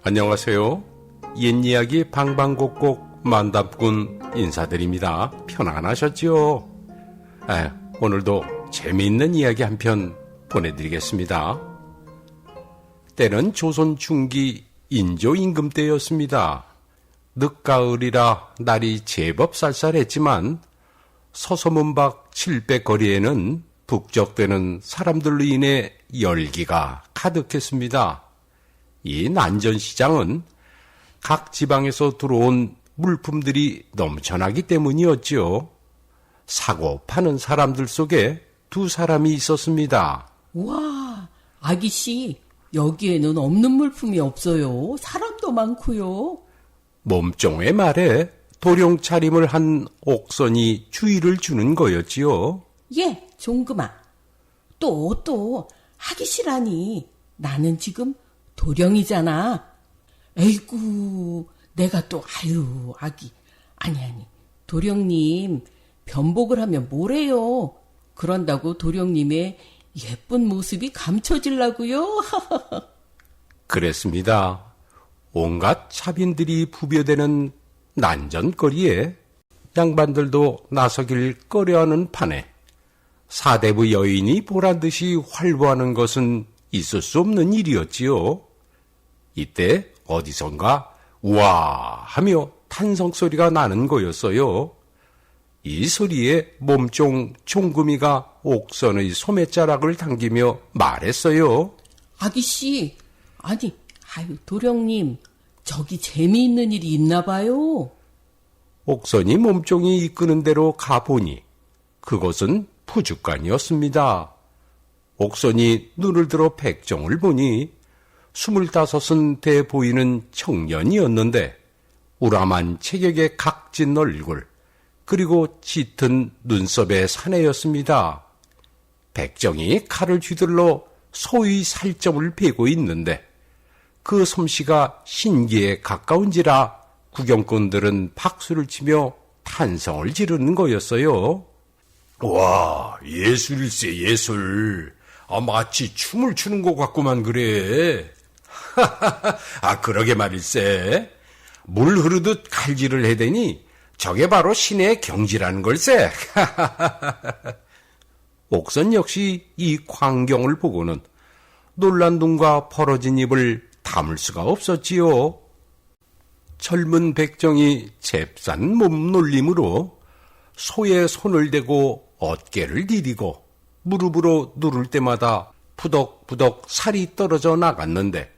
안녕하세요. 옛이야기 방방곡곡 만담꾼 인사드립니다. 편안하셨지요? 오늘도 재미있는 이야기 한 편 보내드리겠습니다. 때는 조선 중기 인조 임금 때였습니다. 늦가을이라 날이 제법 쌀쌀했지만 서소문 밖 칠백 거리에는 북적대는 사람들로 인해 열기가 가득했습니다. 이 난전시장은 각 지방에서 들어온 물품들이 넘쳐나기 때문이었지요. 사고 파는 사람들 속에 두 사람이 있었습니다. 와, 아기씨, 여기에는 없는 물품이 없어요. 사람도 많고요. 몸종의 말에 도령 차림을 한 옥선이 주의를 주는 거였지요. 예, 종금아. 또, 아기씨라니. 나는 지금 도령이잖아. 에이구, 내가 또, 아기. 아니, 도령님, 변복을 하면 뭐래요? 그런다고 도령님의 예쁜 모습이 감춰지려고요? 그랬습니다. 온갖 차빈들이 부벼대는 난전거리에 양반들도 나서길 꺼려하는 판에 사대부 여인이 보란듯이 활보하는 것은 있을 수 없는 일이었지요. 이때 어디선가 우와 하며 탄성소리가 나는 거였어요. 이 소리에 몸종 종금이가 옥선의 소매자락을 당기며 말했어요. 아기씨, 도령님, 저기 재미있는 일이 있나 봐요. 옥선이 몸종이 이끄는 대로 가보니 그것은 푸죽간이었습니다. 옥선이 눈을 들어 백정을 보니 25은 돼 보이는 청년이었는데 우람한 체격의 각진 얼굴 그리고 짙은 눈썹의 사내였습니다. 백정이 칼을 휘둘러 소위 살점을 베고 있는데 그 솜씨가 신기에 가까운지라 구경꾼들은 박수를 치며 탄성을 지르는 거였어요. 와, 예술일세 예술. 마치 춤을 추는 것 같구만 그래. 그러게 말일세. 물 흐르듯 칼질을 해대니 저게 바로 신의 경지라는 걸세. 옥선 역시 이 광경을 보고는 놀란 눈과 벌어진 입을 담을 수가 없었지요. 젊은 백정이 잽싼 몸놀림으로 소의 손을 대고 어깨를 디디고 무릎으로 누를 때마다 부덕부덕 살이 떨어져 나갔는데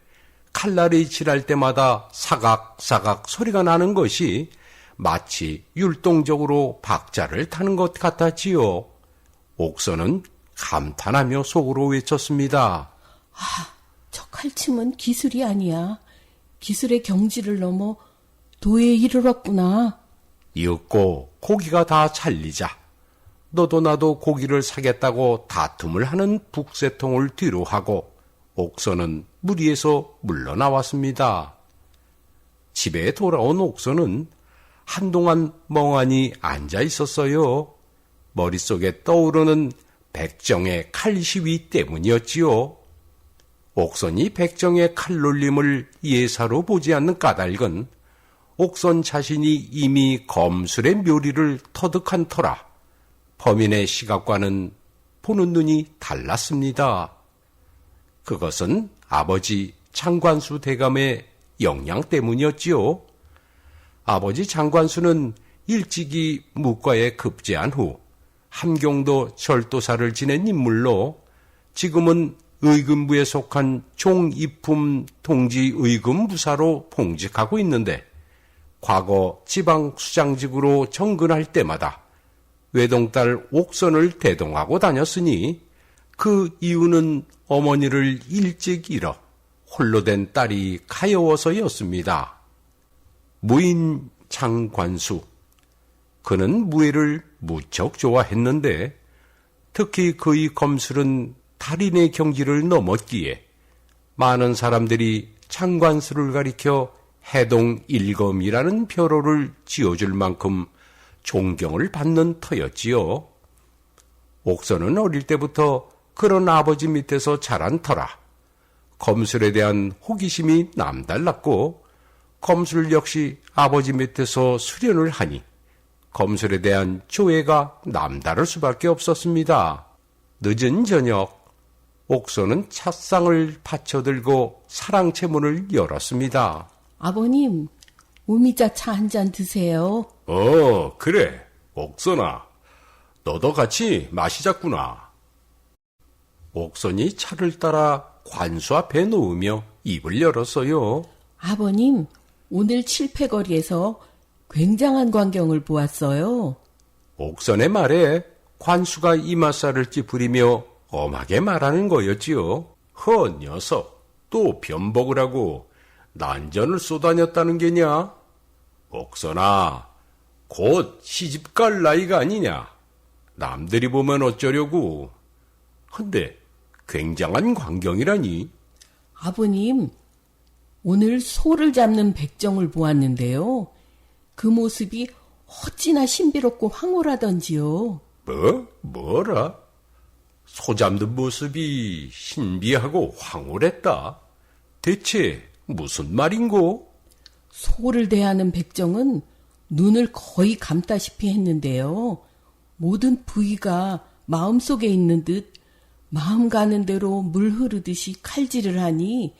칼날이 칠할 때마다 사각사각 소리가 나는 것이 마치 율동적으로 박자를 타는 것 같았지요. 옥선은 감탄하며 속으로 외쳤습니다. 저 칼춤은 기술이 아니야. 기술의 경지를 넘어 도에 이르렀구나. 이윽고 고기가 다 찰리자 너도 나도 고기를 사겠다고 다툼을 하는 북새통을 뒤로 하고 옥선은 무리에서 물러나왔습니다. 집에 돌아온 옥선은 한동안 멍하니 앉아 있었어요. 머릿속에 떠오르는 백정의 칼시위 때문이었지요. 옥선이 백정의 칼놀림을 예사로 보지 않는 까닭은 옥선 자신이 이미 검술의 묘리를 터득한 터라 범인의 시각과는 보는 눈이 달랐습니다. 그것은 아버지 장관수 대감의 영향 때문이었지요. 아버지 장관수는 일찍이 묵과에 급제한 후 함경도 절도사를 지낸 인물로 지금은 의금부에 속한 종입품 동지 의금부사로 봉직하고 있는데 과거 지방 수장직으로 정근할 때마다 외동딸 옥선을 대동하고 다녔으니 그 이유는 어머니를 일찍 잃어 홀로 된 딸이 가여워서였습니다. 무인 장관수. 그는 무예를 무척 좋아했는데 특히 그의 검술은 달인의 경지를 넘었기에 많은 사람들이 장관수를 가리켜 해동 일검이라는 표로를 지어줄 만큼 존경을 받는 터였지요. 옥선은 어릴 때부터 그런 아버지 밑에서 자란 터라 검술에 대한 호기심이 남달랐고 검술 역시 아버지 밑에서 수련을 하니 검술에 대한 조예가 남다를 수밖에 없었습니다. 늦은 저녁 옥선은 찻상을 받쳐들고 사랑채문을 열었습니다. 아버님, 오미자 차 한 잔 드세요. 그래. 옥선아, 너도 같이 마시자꾸나. 옥선이 차를 따라 관수 앞에 놓으며 입을 열었어요. 아버님, 오늘 칠패거리에서 굉장한 광경을 보았어요. 옥선의 말에 관수가 이맛살을 찌푸리며 엄하게 말하는 거였지요. 허 녀석, 또 변복을 하고 난전을 쏘다녔다는 게냐? 옥선아, 곧 시집갈 나이가 아니냐? 남들이 보면 어쩌려고? 근데 굉장한 광경이라니? 아버님, 오늘 소를 잡는 백정을 보았는데요. 그 모습이 어찌나 신비롭고 황홀하던지요. 뭐라? 소 잡는 모습이 신비하고 황홀했다? 대체 무슨 말인고? 소를 대하는 백정은 눈을 거의 감다시피 했는데요. 모든 부위가 마음속에 있는 듯 마음 가는 대로 물 흐르듯이 칼질을 하니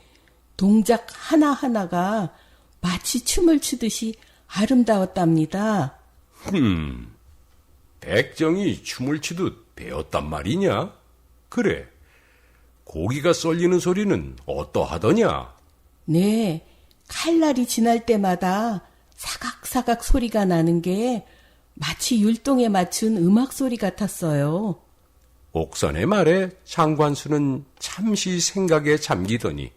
동작 하나하나가 마치 춤을 추듯이 아름다웠답니다. 백정이 춤을 추듯 배웠단 말이냐? 그래, 고기가 썰리는 소리는 어떠하더냐? 네, 칼날이 지날 때마다 사각사각 소리가 나는 게 마치 율동에 맞춘 음악 소리 같았어요. 옥선의 말에 장관수는 잠시 생각에 잠기더니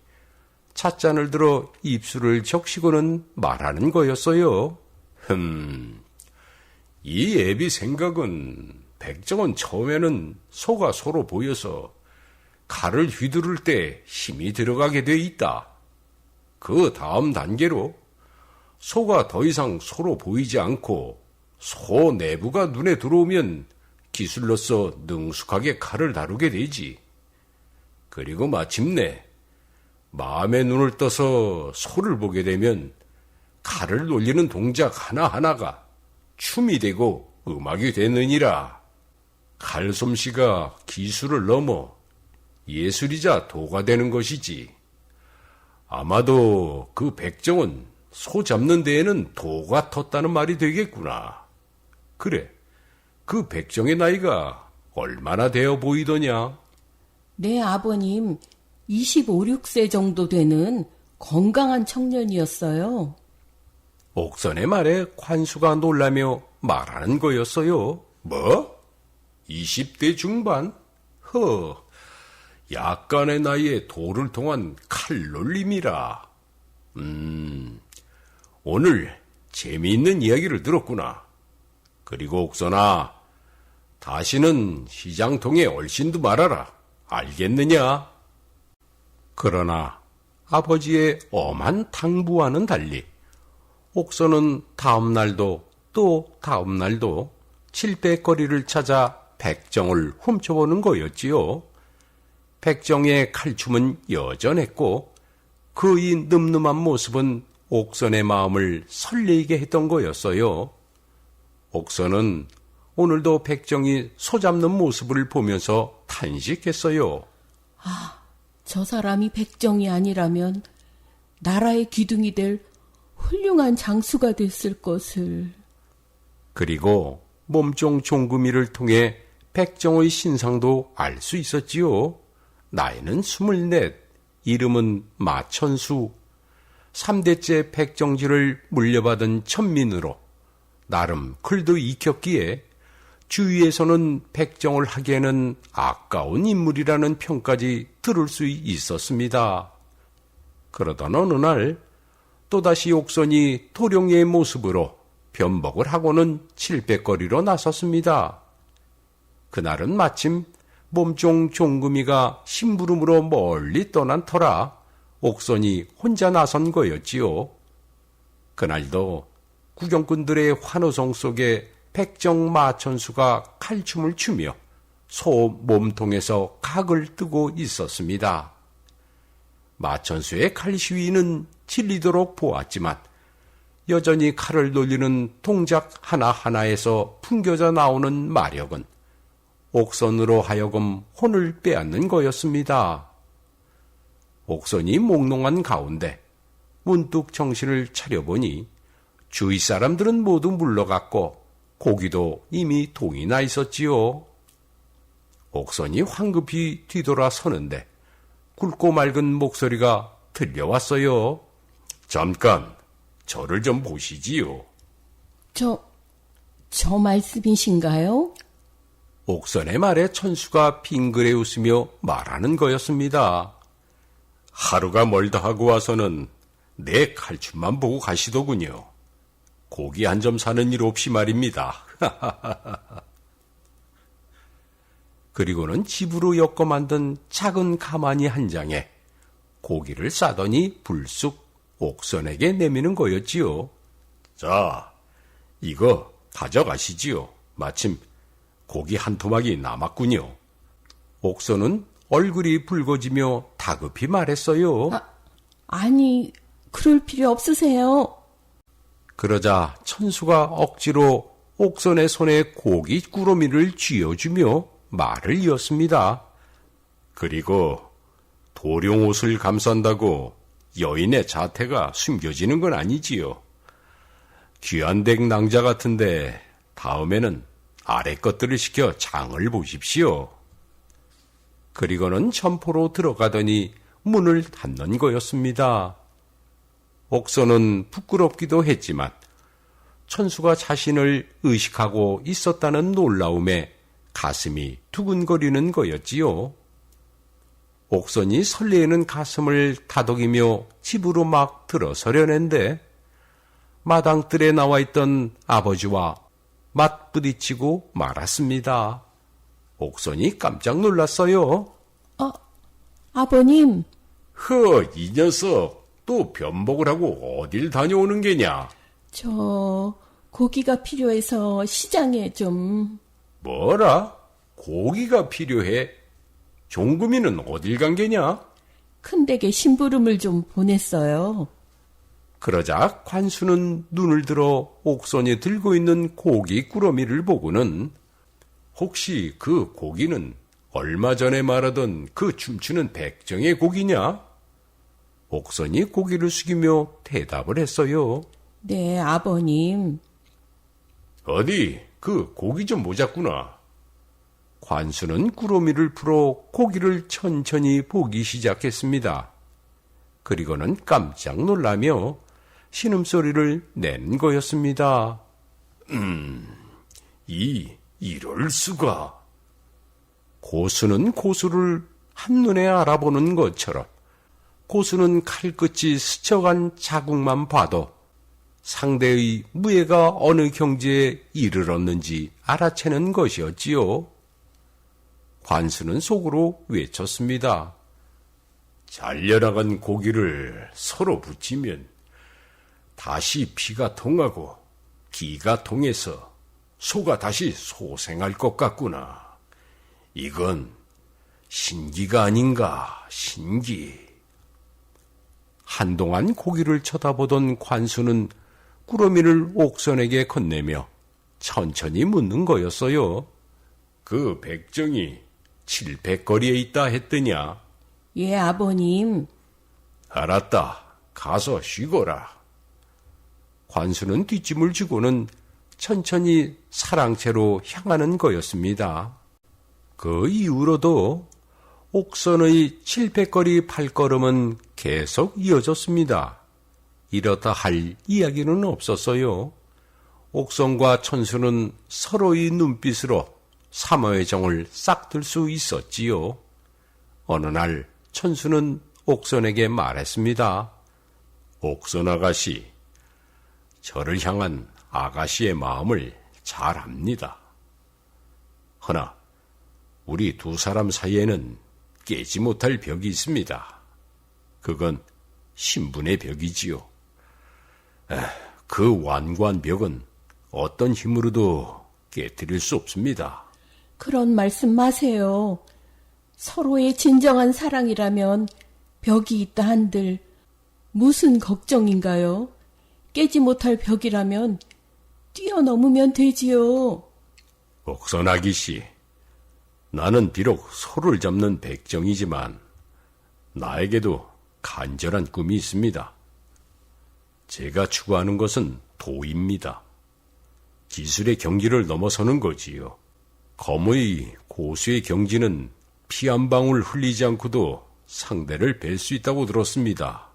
찻잔을 들어 입술을 적시고는 말하는 거였어요. 이 애비 생각은 백정은 처음에는 소가 소로 보여서 칼을 휘두를 때 힘이 들어가게 돼 있다. 그 다음 단계로 소가 더 이상 소로 보이지 않고 소 내부가 눈에 들어오면 기술로서 능숙하게 칼을 다루게 되지. 그리고 마침내 마음의 눈을 떠서 소를 보게 되면 칼을 놀리는 동작 하나하나가 춤이 되고 음악이 되느니라. 칼솜씨가 기술을 넘어 예술이자 도가 되는 것이지. 아마도 그 백정은 소 잡는 데에는 도가 텄다는 말이 되겠구나. 그래, 그 백정의 나이가 얼마나 되어 보이더냐? 네, 아버님, 25, 6세 정도 되는 건강한 청년이었어요. 옥선의 말에 관수가 놀라며 말하는 거였어요. 뭐? 20대 중반? 약간의 나이에 도를 통한 칼놀림이라. 오늘 재미있는 이야기를 들었구나. 그리고 옥선아, 다시는 시장통에 얼씬도 말아라. 알겠느냐? 그러나 아버지의 엄한 당부와는 달리 옥선은 다음 날도 또 다음 날도 칠배거리를 찾아 백정을 훔쳐보는 거였지요. 백정의 칼춤은 여전했고 그의 늠름한 모습은 옥선의 마음을 설레이게 했던 거였어요. 옥선은 오늘도 백정이 소 잡는 모습을 보면서 탄식했어요. 저 사람이 백정이 아니라면 나라의 기둥이 될 훌륭한 장수가 됐을 것을. 그리고 몸종 종금이를 통해 백정의 신상도 알 수 있었지요. 나이는 24, 이름은 마천수. 3대째 백정지를 물려받은 천민으로 나름 글도 익혔기에 주위에서는 백정을 하기에는 아까운 인물이라는 평까지 들을 수 있었습니다. 그러던 어느 날 또다시 옥선이 도령의 모습으로 변복을 하고는 칠백거리로 나섰습니다. 그날은 마침 몸종 종금이가 심부름으로 멀리 떠난 터라 옥선이 혼자 나선 거였지요. 그날도 구경꾼들의 환호성 속에 백정 마천수가 칼춤을 추며 소 몸통에서 각을 뜨고 있었습니다. 마천수의 칼 시위는 질리도록 보았지만 여전히 칼을 돌리는 동작 하나하나에서 풍겨져 나오는 마력은 옥선으로 하여금 혼을 빼앗는 거였습니다. 옥선이 몽롱한 가운데 문득 정신을 차려보니 주위 사람들은 모두 물러갔고 고기도 이미 동이 나 있었지요. 옥선이 황급히 뒤돌아 서는데 굵고 맑은 목소리가 들려왔어요. 잠깐, 저를 좀 보시지요. 저 말씀이신가요? 옥선의 말에 천수가 빙그레 웃으며 말하는 거였습니다. 하루가 멀다 하고 와서는 내 칼춤만 보고 가시더군요. 고기 한 점 사는 일 없이 말입니다. 그리고는 집으로 엮어 만든 작은 가마니 한 장에 고기를 싸더니 불쑥 옥선에게 내미는 거였지요. 자, 이거 가져가시지요. 마침 고기 한 토막이 남았군요. 옥선은 얼굴이 붉어지며 다급히 말했어요. 아니, 그럴 필요 없으세요. 그러자 천수가 억지로 옥선의 손에 고기 꾸러미를 쥐어주며 말을 이었습니다. 그리고 도룡 옷을 감싼다고 여인의 자태가 숨겨지는 건 아니지요. 귀한 댁 낭자 같은데 다음에는 아래 것들을 시켜 장을 보십시오. 그리고는 점포로 들어가더니 문을 닫는 거였습니다. 옥선은 부끄럽기도 했지만 천수가 자신을 의식하고 있었다는 놀라움에 가슴이 두근거리는 거였지요. 옥선이 설레는 가슴을 다독이며 집으로 막 들어서려는데 마당뜰에 나와 있던 아버지와 맞부딪히고 말았습니다. 옥선이 깜짝 놀랐어요. 아버님. 이 녀석 또 변복을 하고 어딜 다녀오는 게냐? 저 고기가 필요해서 시장에 좀... 뭐라? 고기가 필요해? 종금이는 어딜 간 게냐? 큰댁에 심부름을 좀 보냈어요. 그러자 관수는 눈을 들어 옥선이 들고 있는 고기 꾸러미를 보고는 혹시 그 고기는 얼마 전에 말하던 그 춤추는 백정의 고기냐? 옥선이 고기를 숙이며 대답을 했어요. 네, 아버님. 어디 그 고기 좀 보자꾸나. 관수는 꾸러미를 풀어 고기를 천천히 보기 시작했습니다. 그리고는 깜짝 놀라며 신음소리를 낸 거였습니다. 이럴 수가. 고수는 고수를 한눈에 알아보는 것처럼 고수는 칼끝이 스쳐간 자국만 봐도 상대의 무예가 어느 경지에 이르렀는지 알아채는 것이었지요. 관수는 속으로 외쳤습니다. 잘려나간 고기를 서로 붙이면 다시 피가 통하고 기가 통해서 소가 다시 소생할 것 같구나. 이건 신기가 아닌가, 신기. 한동안 고기를 쳐다보던 관수는 꾸러미를 옥선에게 건네며 천천히 묻는 거였어요. 그 백정이 칠백거리에 있다 했더냐? 예, 아버님. 알았다. 가서 쉬거라. 관수는 뒷짐을 지고는 천천히 사랑채로 향하는 거였습니다. 그 이후로도 옥선의 칠백거리 발걸음은 계속 이어졌습니다. 이렇다 할 이야기는 없었어요. 옥선과 천수는 서로의 눈빛으로 삼어의 정을 싹들 수 있었지요. 어느 날 천수는 옥선에게 말했습니다. 옥선 아가씨, 저를 향한 아가씨의 마음을 잘 압니다. 허나 우리 두 사람 사이에는 깨지 못할 벽이 있습니다. 그건 신분의 벽이지요. 그 완고한 벽은 어떤 힘으로도 깨뜨릴 수 없습니다. 그런 말씀 마세요. 서로의 진정한 사랑이라면 벽이 있다 한들 무슨 걱정인가요? 깨지 못할 벽이라면 뛰어넘으면 되지요. 옥선아기 씨, 나는 비록 소를 잡는 백정이지만 나에게도 간절한 꿈이 있습니다. 제가 추구하는 것은 도입니다. 기술의 경지를 넘어서는 거지요. 검의 고수의 경지는 피 한 방울 흘리지 않고도 상대를 뵐 수 있다고 들었습니다.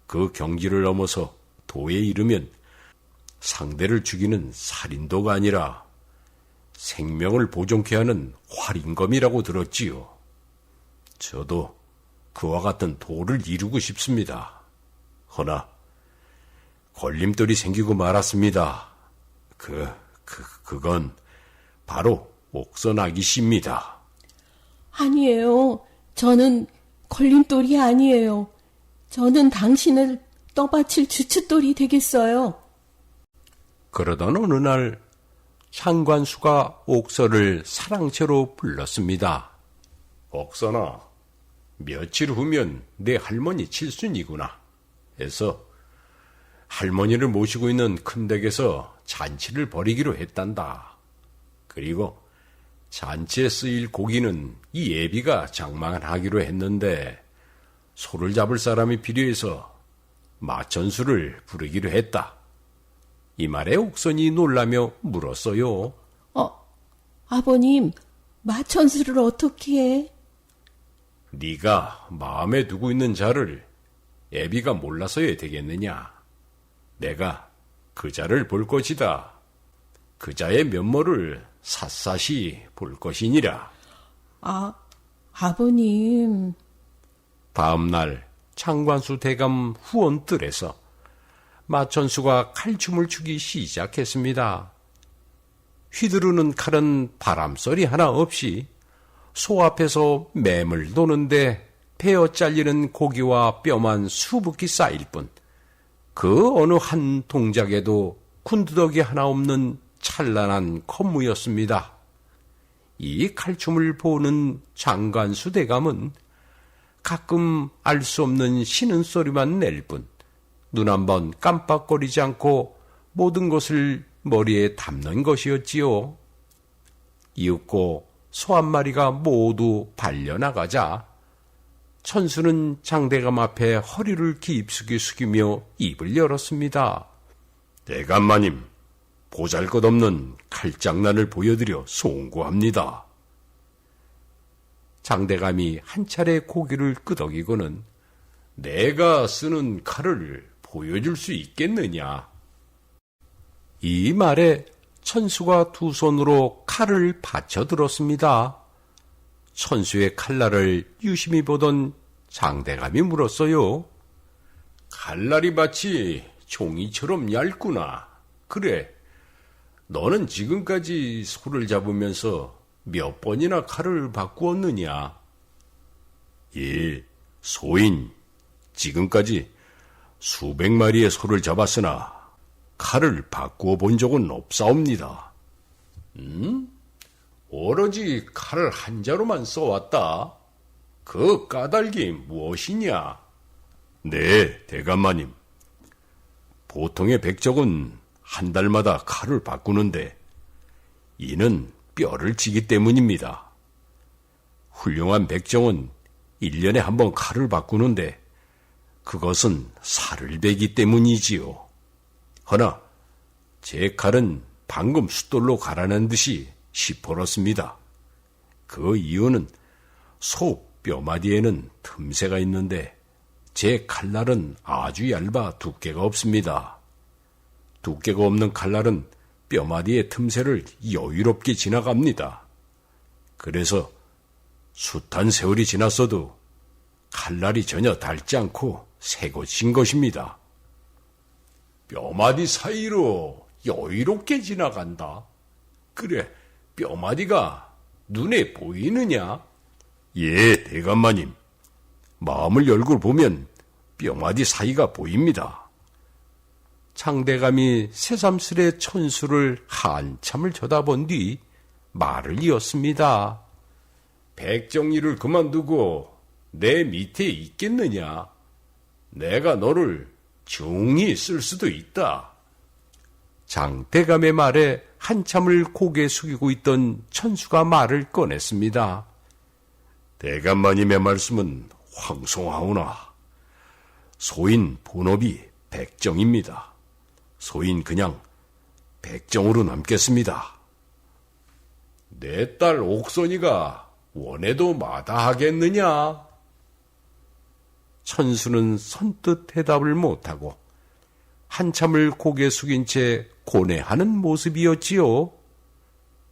그 경지를 넘어서 도에 이르면 상대를 죽이는 살인도가 아니라 생명을 보존케 하는 활인검이라고 들었지요. 저도 그와 같은 도를 이루고 싶습니다. 허나 걸림돌이 생기고 말았습니다. 그건 바로 옥선아기 씨입니다. 아니에요. 저는 걸림돌이 아니에요. 저는 당신을 떠받칠 주춧돌이 되겠어요. 그러던 어느 날 창관수가 옥선을 사랑채로 불렀습니다. 옥선아, 며칠 후면 내 할머니 칠순이구나 해서 할머니를 모시고 있는 큰 댁에서 잔치를 벌이기로 했단다. 그리고 잔치에 쓰일 고기는 이 예비가 장만하기로 했는데 소를 잡을 사람이 필요해서 마천수를 부르기로 했다. 이 말에 옥선이 놀라며 물었어요. 아버님, 마천수를 어떻게 해? 네가 마음에 두고 있는 자를 애비가 몰라서야 되겠느냐. 내가 그 자를 볼 것이다. 그 자의 면모를 샅샅이 볼 것이니라. 아버님. 다음날 창관수 대감 후원뜰에서 마천수가 칼춤을 추기 시작했습니다. 휘두르는 칼은 바람소리 하나 없이 소 앞에서 맴을 도는데 베어 잘리는 고기와 뼈만 수북히 쌓일 뿐 그 어느 한 동작에도 군두더기 하나 없는 찬란한 콧무였습니다. 이 칼춤을 보는 장관수 대감은 가끔 알 수 없는 신음소리만 낼 뿐 눈 한 번 깜빡거리지 않고 모든 것을 머리에 담는 것이었지요. 이윽고 소 한 마리가 모두 발려나가자 천수는 장대감 앞에 허리를 깊숙이 숙이며 입을 열었습니다. 대감마님, 보잘것없는 칼장난을 보여드려 송구합니다. 장대감이 한 차례 고기를 끄덕이고는 내가 쓰는 칼을 보여줄 수 있겠느냐. 이 말에 천수가 두 손으로 칼을 받쳐들었습니다. 천수의 칼날을 유심히 보던 장대감이 물었어요. 칼날이 마치 종이처럼 얇구나. 그래, 너는 지금까지 소를 잡으면서 몇 번이나 칼을 바꾸었느냐? 예, 소인. 지금까지 수백 마리의 소를 잡았으나 칼을 바꾸어 본 적은 없사옵니다. 오로지 칼을 한 자루만 써왔다. 그 까닭이 무엇이냐? 네, 대감마님. 보통의 백적은 한 달마다 칼을 바꾸는데 이는 뼈를 치기 때문입니다. 훌륭한 백정은 1년에 한 번 칼을 바꾸는데 그것은 살을 베기 때문이지요. 허나 제 칼은 방금 숫돌로 갈아낸 듯이 시퍼렇습니다. 그 이유는 소 뼈마디에는 틈새가 있는데 제 칼날은 아주 얇아 두께가 없습니다. 두께가 없는 칼날은 뼈마디의 틈새를 여유롭게 지나갑니다. 그래서 숱한 세월이 지났어도 칼날이 전혀 닳지 않고 새고친 것입니다. 뼈마디 사이로 여유롭게 지나간다? 그래, 뼈마디가 눈에 보이느냐? 예, 대감마님. 마음을 열고 보면 뼈마디 사이가 보입니다. 장대감이 새삼스레 천수를 한참을 쳐다본 뒤 말을 이었습니다. 백정리를 그만두고 내 밑에 있겠느냐? 내가 너를 정히 쓸 수도 있다. 장대감의 말에 한참을 고개 숙이고 있던 천수가 말을 꺼냈습니다. 대감마님의 말씀은 황송하오나 소인 본업이 백정입니다. 소인 그냥 백정으로 남겠습니다. 내 딸 옥선이가 원해도 마다하겠느냐? 천수는 선뜻 대답을 못하고 한참을 고개 숙인 채 고뇌하는 모습이었지요.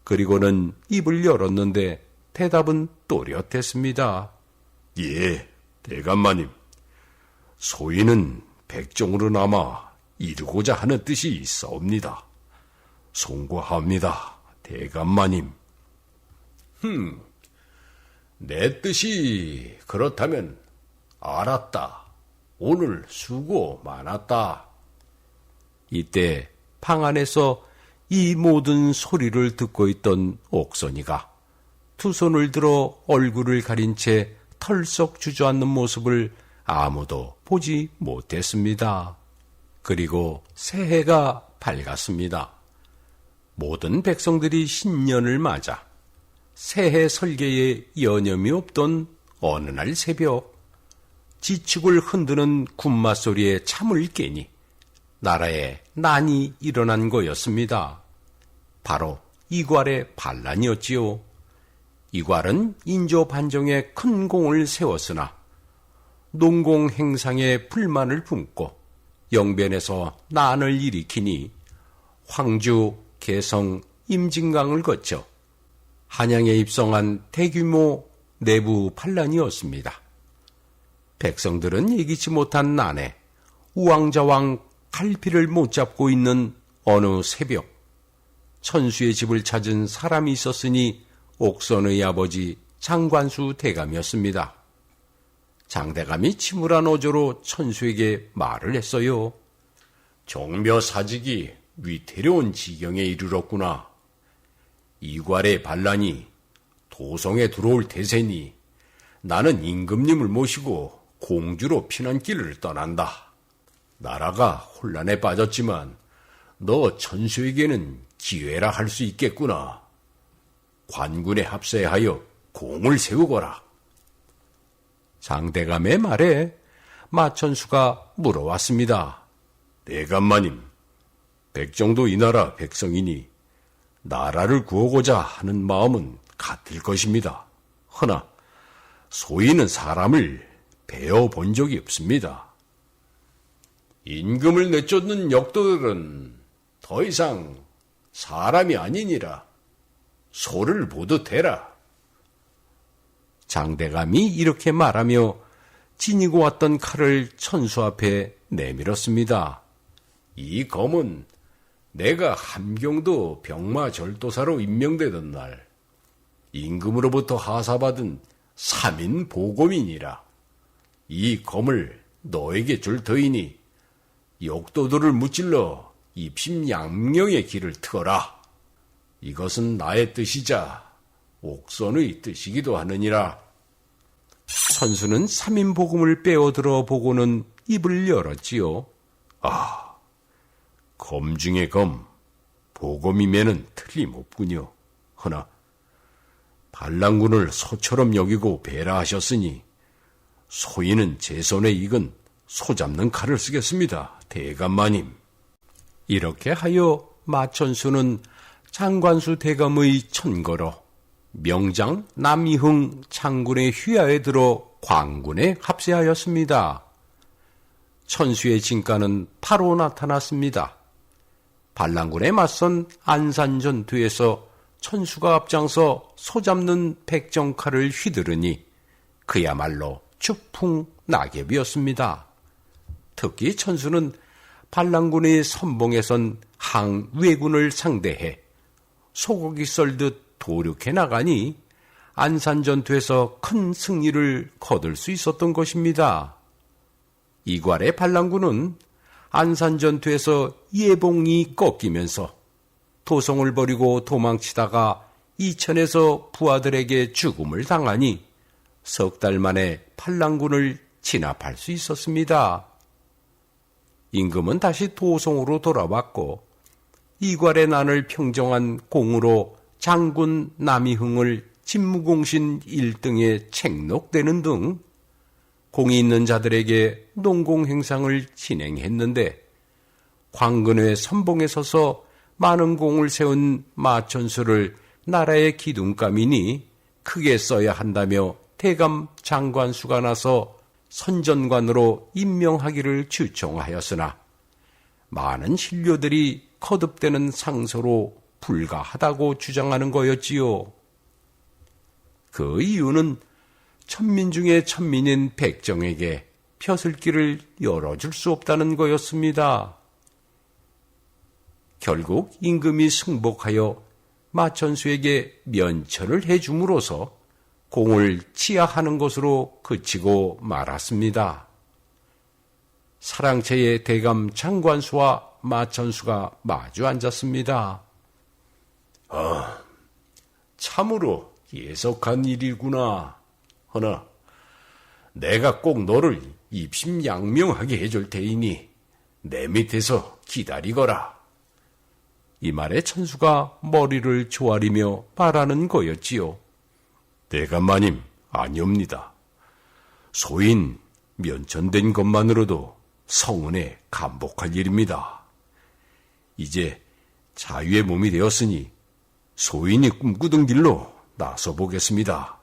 그리고는 입을 열었는데 대답은 또렷했습니다. 예, 대감마님. 소인은 백정으로 남아 이루고자 하는 뜻이 있사옵니다. 송구합니다, 대감마님. 내 뜻이 그렇다면 알았다. 오늘 수고 많았다. 이때 방 안에서 이 모든 소리를 듣고 있던 옥선이가 두 손을 들어 얼굴을 가린 채 털썩 주저앉는 모습을 아무도 보지 못했습니다. 그리고 새해가 밝았습니다. 모든 백성들이 신년을 맞아 새해 설계에 여념이 없던 어느 날 새벽, 지축을 흔드는 군마 소리에 잠을 깨니 나라에 난이 일어난 거였습니다. 바로 이괄의 반란이었지요. 이괄은 인조 반정에 큰 공을 세웠으나 농공 행상에 불만을 품고 영변에서 난을 일으키니 황주, 개성, 임진강을 거쳐 한양에 입성한 대규모 내부 반란이었습니다. 백성들은 예기치 못한 난에 우왕좌왕 갈피를 못 잡고 있는 어느 새벽, 천수의 집을 찾은 사람이 있었으니 옥선의 아버지 장관수 대감이었습니다. 장대감이 침울한 어조로 천수에게 말을 했어요. 종묘사직이 위태로운 지경에 이르렀구나. 이괄의 반란이 도성에 들어올 태세니 나는 임금님을 모시고 공주로 피난길을 떠난다. 나라가 혼란에 빠졌지만 너 천수에게는 기회라 할 수 있겠구나. 관군에 합세하여 공을 세우거라. 장대감의 말에 마천수가 물어왔습니다. 대감마님, 백정도 이 나라 백성이니 나라를 구하고자 하는 마음은 같을 것입니다. 허나 소인은 사람을 베어본 적이 없습니다. 임금을 내쫓는 역도들은 더 이상 사람이 아니니라. 소를 보듯 해라. 장대감이 이렇게 말하며 지니고 왔던 칼을 천수 앞에 내밀었습니다. 이 검은 내가 함경도 병마절도사로 임명되던 날 임금으로부터 하사받은 3인 보검이니라. 이 검을 너에게 줄 터이니 역도들을 무찔러 입심양명의 길을 트어라. 이것은 나의 뜻이자 옥선의 뜻이기도 하느니라. 천수는 3인 보검을 빼어들어 보고는 입을 열었지요. 아, 검 중의 검, 보검이면은 틀림없군요. 허나 반란군을 소처럼 여기고 배라하셨으니 소인은 제 손에 익은 소 잡는 칼을 쓰겠습니다. 대감마님. 이렇게 하여 마천수는 장관수 대감의 천거로 명장 남이흥 장군의 휘하에 들어 광군에 합세하였습니다. 천수의 진가는 바로 나타났습니다. 반란군에 맞선 안산전투에서 천수가 앞장서 소잡는 백정칼을 휘두르니 그야말로 추풍 낙엽이었습니다. 특히 천수는 반란군의 선봉에 선 항외군을 상대해 소고기 썰듯 도륙해 나가니 안산전투에서 큰 승리를 거둘 수 있었던 것입니다. 이괄의 반란군은 안산전투에서 예봉이 꺾이면서 도성을 버리고 도망치다가 이천에서 부하들에게 죽음을 당하니 석 달 만에 팔랑군을 진압할 수 있었습니다. 임금은 다시 도성으로 돌아왔고 이괄의 난을 평정한 공으로 장군 남이흥을 진무공신 1등에 책록되는 등 공이 있는 자들에게 농공행상을 진행했는데 광근회 선봉에 서서 많은 공을 세운 마천수를 나라의 기둥감이니 크게 써야 한다며 대감 장관수가 나서 선전관으로 임명하기를 추청하였으나 많은 신료들이 거듭되는 상소로 불가하다고 주장하는 거였지요. 그 이유는 천민 중에 천민인 백정에게 벼슬길을 열어줄 수 없다는 거였습니다. 결국 임금이 승복하여 마천수에게 면처를 해줌으로써 공을 치하하는 것으로 그치고 말았습니다. 사랑채의 대감 장관수와 마천수가 마주 앉았습니다. 참으로 예석한 일이구나. 허나 내가 꼭 너를 입심양명하게 해줄 테이니 내 밑에서 기다리거라. 이 말에 천수가 머리를 조아리며 말하는 거였지요. 대감마님, 아니옵니다. 소인 면천된 것만으로도 성은에 감복할 일입니다. 이제 자유의 몸이 되었으니 소인이 꿈꾸던 길로 나서 보겠습니다.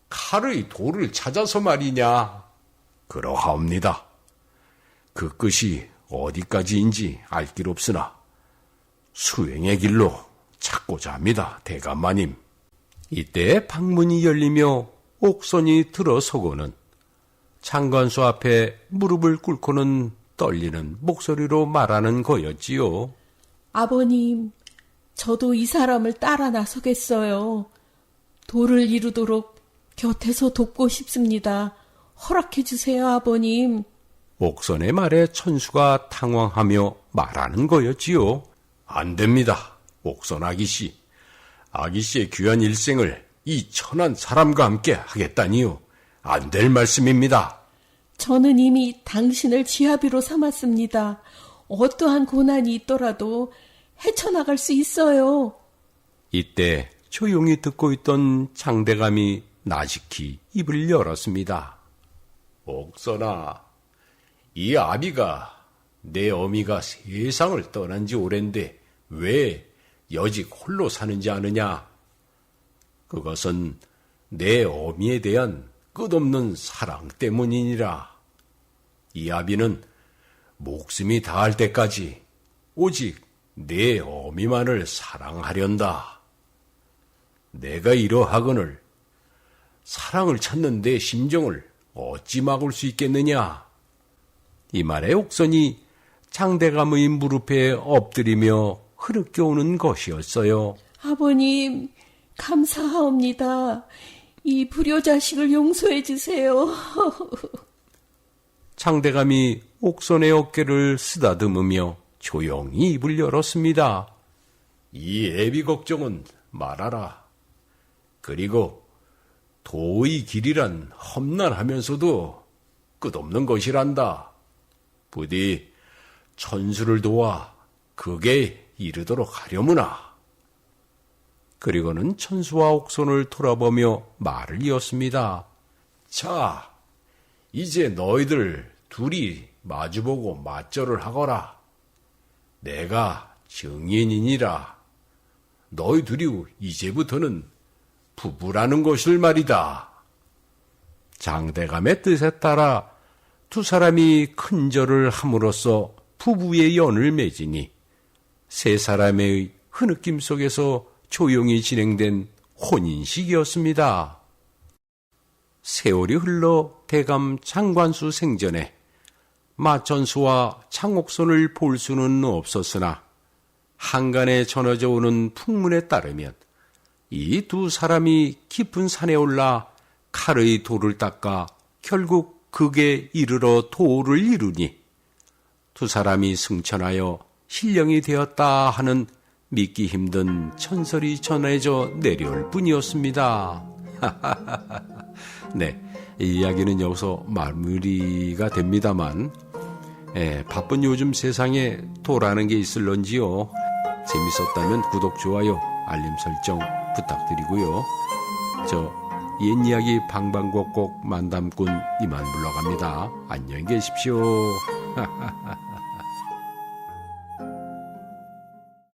칼의 돌을 찾아서 말이냐? 그러하옵니다. 그 끝이 어디까지인지 알 길 없으나 수행의 길로 찾고자 합니다, 대감마님. 이때 방문이 열리며 옥선이 들어서고는 장관수 앞에 무릎을 꿇고는 떨리는 목소리로 말하는 거였지요. 아버님, 저도 이 사람을 따라 나서겠어요. 도를 이루도록 곁에서 돕고 싶습니다. 허락해 주세요, 아버님. 옥선의 말에 천수가 당황하며 말하는 거였지요. 안 됩니다, 옥선 아기씨. 아기씨의 귀한 일생을 이 천한 사람과 함께 하겠다니요. 안 될 말씀입니다. 저는 이미 당신을 지아비로 삼았습니다. 어떠한 고난이 있더라도 헤쳐나갈 수 있어요. 이때 조용히 듣고 있던 장대감이 나직히 입을 열었습니다. 옥선아, 이 아비가 내 어미가 세상을 떠난 지 오랜데 왜 여직 홀로 사는지 아느냐? 그것은 내 어미에 대한 끝없는 사랑 때문이니라. 이 아비는 목숨이 다할 때까지 오직 내 어미만을 사랑하련다. 내가 이러하거늘 사랑을 찾는 내 심정을 어찌 막을 수 있겠느냐? 이 말에 옥선이 장대감의 무릎에 엎드리며 흐르껴오는 것이었어요. 아버님, 감사하옵니다. 이 불효자식을 용서해 주세요. 장대감이 옥선의 어깨를 쓰다듬으며 조용히 입을 열었습니다. 이 애비 걱정은 말아라. 그리고 도의 길이란 험난하면서도 끝없는 것이란다. 부디 천수를 도와 극에 이르도록 하려무나. 그리고는 천수와 옥선을 돌아보며 말을 이었습니다. 자, 이제 너희들 둘이 마주보고 맞절을 하거라. 내가 증인이니라. 너희 둘이 이제부터는 부부라는 것을 말이다. 장대감의 뜻에 따라 두 사람이 큰 절을 함으로써 부부의 연을 맺으니 세 사람의 흐느낌 속에서 조용히 진행된 혼인식이었습니다. 세월이 흘러 대감 장관수 생전에 마천수와 창옥선을 볼 수는 없었으나 한간에 전해져 오는 풍문에 따르면 이 두 사람이 깊은 산에 올라 칼의 돌을 닦아 결국 극에 이르러 도를 이루니 두 사람이 승천하여 신령이 되었다 하는 믿기 힘든 천설이 전해져 내려올 뿐이었습니다. 네, 이 이야기는 여기서 마무리가 됩니다만, 바쁜 요즘 세상에 도라는 게 있을런지요. 재밌었다면 구독, 좋아요, 알림 설정 부탁드리고요. 옛 이야기 방방곡곡 만담꾼 이만 물러갑니다. 안녕히 계십시오.